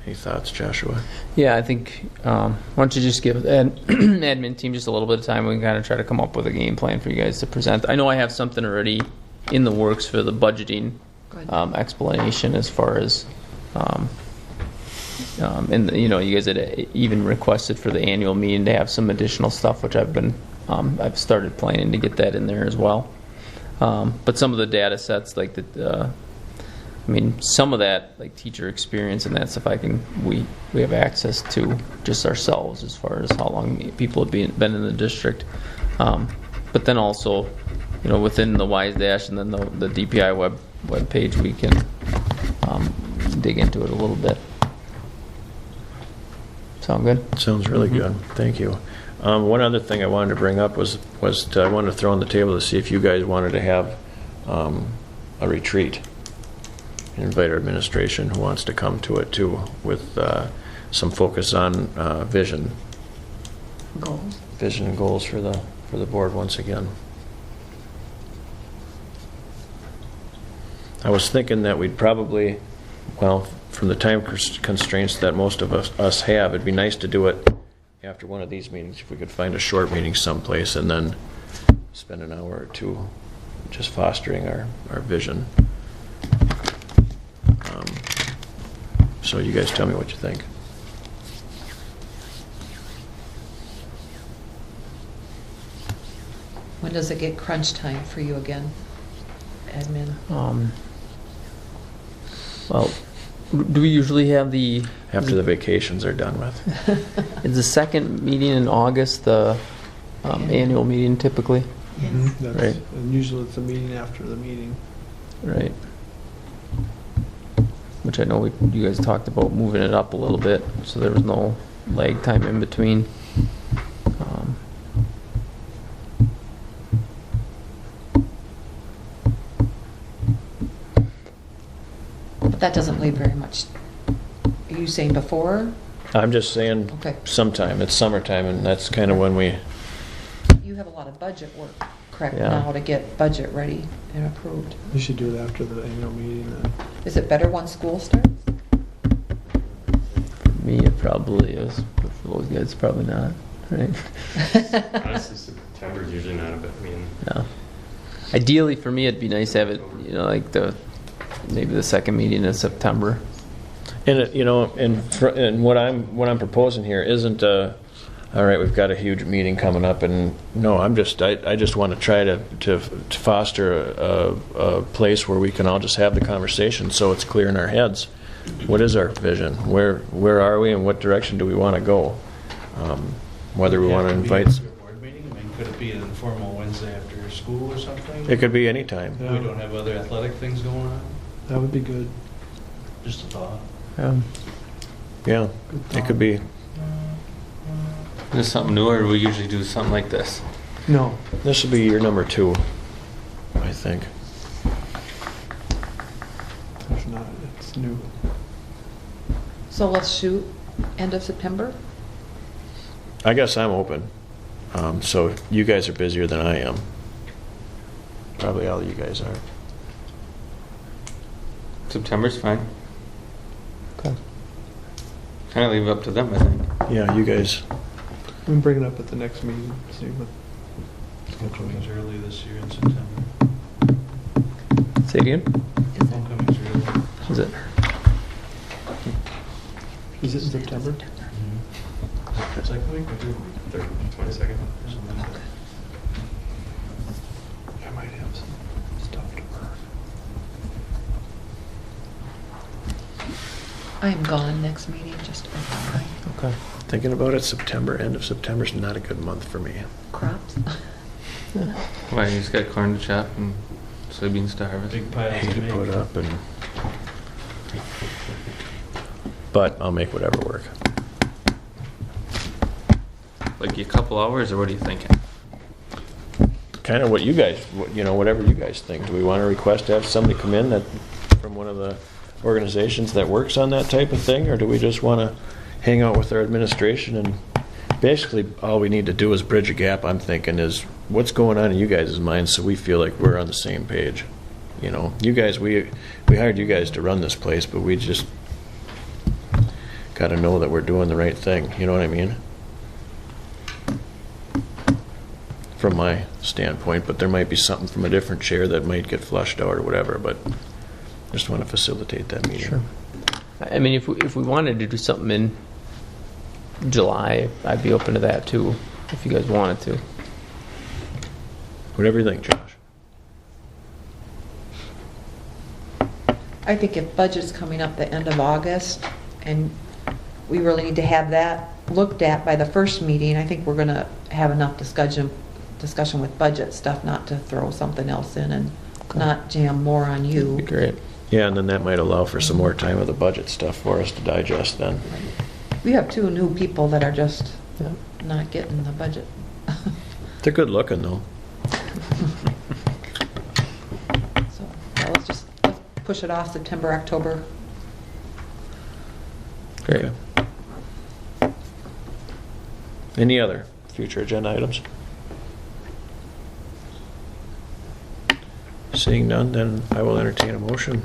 any thoughts, Joshua?
Yeah, I think, why don't you just give the admin team just a little bit of time. We can kind of try to come up with a game plan for you guys to present. I know I have something already in the works for the budgeting explanation as far as, and you guys had even requested for the annual meeting to have some additional stuff, which I've started planning to get that in there as well. But some of the data sets, like some of that, like teacher experience and that stuff, we have access to just ourselves as far as how long people have been in the district. But then also, within the Wise Dash and then the DPI web page, we can dig into it a little bit. Sound good?
Sounds really good. Thank you. One other thing I wanted to bring up was I wanted to throw on the table to see if you guys wanted to have a retreat. Invite our administration who wants to come to it too, with some focus on vision and goals for the board once again. I was thinking that we'd probably, well, from the time constraints that most of us have, it'd be nice to do it after one of these meetings, if we could find a short meeting someplace and then spend an hour or two just fostering our vision. So you guys tell me what you think.
When does it get crunch time for you again, admin?
Well, do we usually have the...
After the vacations are done with.
Is the second meeting in August the annual meeting typically?
That's,
Right.
and usually it's a meeting after the meeting.
Right. Which I know you guys talked about moving it up a little bit, so there was no lag time in between.
But that doesn't leave very much. Are you saying before?
I'm just saying
Okay.
sometime. It's summertime, and that's kind of when we...
You have a lot of budget work, correct,
Yeah.
now to get budget ready and approved.
You should do it after the annual meeting then.
Is it better once school starts?
For me, it probably is, but for those guys, probably not. Right?
Honestly, September is usually not a bad, I mean,
No. Ideally, for me, it'd be nice to have it, like maybe the second meeting in September.
And and what I'm proposing here isn't all right, we've got a huge meeting coming up, and no, I just want to try to foster a place where we can all just have the conversation, so it's clear in our heads. What is our vision? Where are we, and what direction do we want to go? Whether we want to invite.
Have to be a board meeting? I mean, could it be an informal Wednesday after school or something?
It could be any time.
We don't have other athletic things going on?
That would be good.
Just a thought.
Yeah, it could be.
Is this something new, or do we usually do something like this?
No,
This will be year number 2, I think.
if not, it's new.
So let's shoot end of September?
I guess I'm open. So you guys are busier than I am. Probably all of you guys are.
September's fine.
Okay.
Kind of leave it up to them, I think.
Yeah, you guys.
We can bring it up at the next meeting, see what.
Homecoming's early this year in September.
Say it again?
Homecoming's early.
Is it?
Is it in September?
Second week or third week?
third, 22nd.
Or something like that.
I might have some stuff to burn.
I am gone next meeting, just FYI.
Okay.
Thinking about it, end of September's not a good month for me.
Crops?
Why, you just got corn to chop and soybeans to harvest?
Big
I
piles
hate
to
to
make.
put up but I'll make whatever work.
Like a couple hours, or what are you thinking?
Kind of what you guys, whatever you guys think. Do we want to request to have somebody come in that from one of the organizations that works on that type of thing, or do we just want to hang out with our administration? And basically all we need to do is bridge a gap, I'm thinking, is what's going on in you guys' minds, so we feel like we're on the same page. You guys, we hired you guys to run this place, but we just got to know that we're doing the right thing. You know what I mean? From my standpoint, but there might be something from a different chair that might get flushed out or whatever, but I just want to facilitate that meeting.
Sure. I mean, if we wanted to do something in July, I'd be open to that too, if you guys wanted to.
Whatever you think, Josh.
I think if budget's coming up the end of August, and we really need to have that looked at by the first meeting, I think we're gonna have enough discussion with budget stuff, not to throw something else in and not jam more on you.
Be great.
Yeah, and then that might allow for some more time of the budget stuff for us to digest then.
We have 2 new people that are just
Yeah.
not getting the budget.
They're good looking, though.
So, yeah, let's push it off September, October.
Great.
Okay. Any other future agenda items? Seeing none, then I will entertain a motion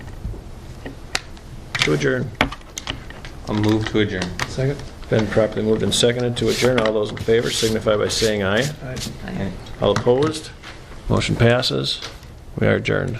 to adjourn.
I'll move to adjourn.
Second?
Been properly moved and seconded to adjourn. All those in favor signify by saying aye.
Aye.
I-
All opposed? Motion passes. We are adjourned.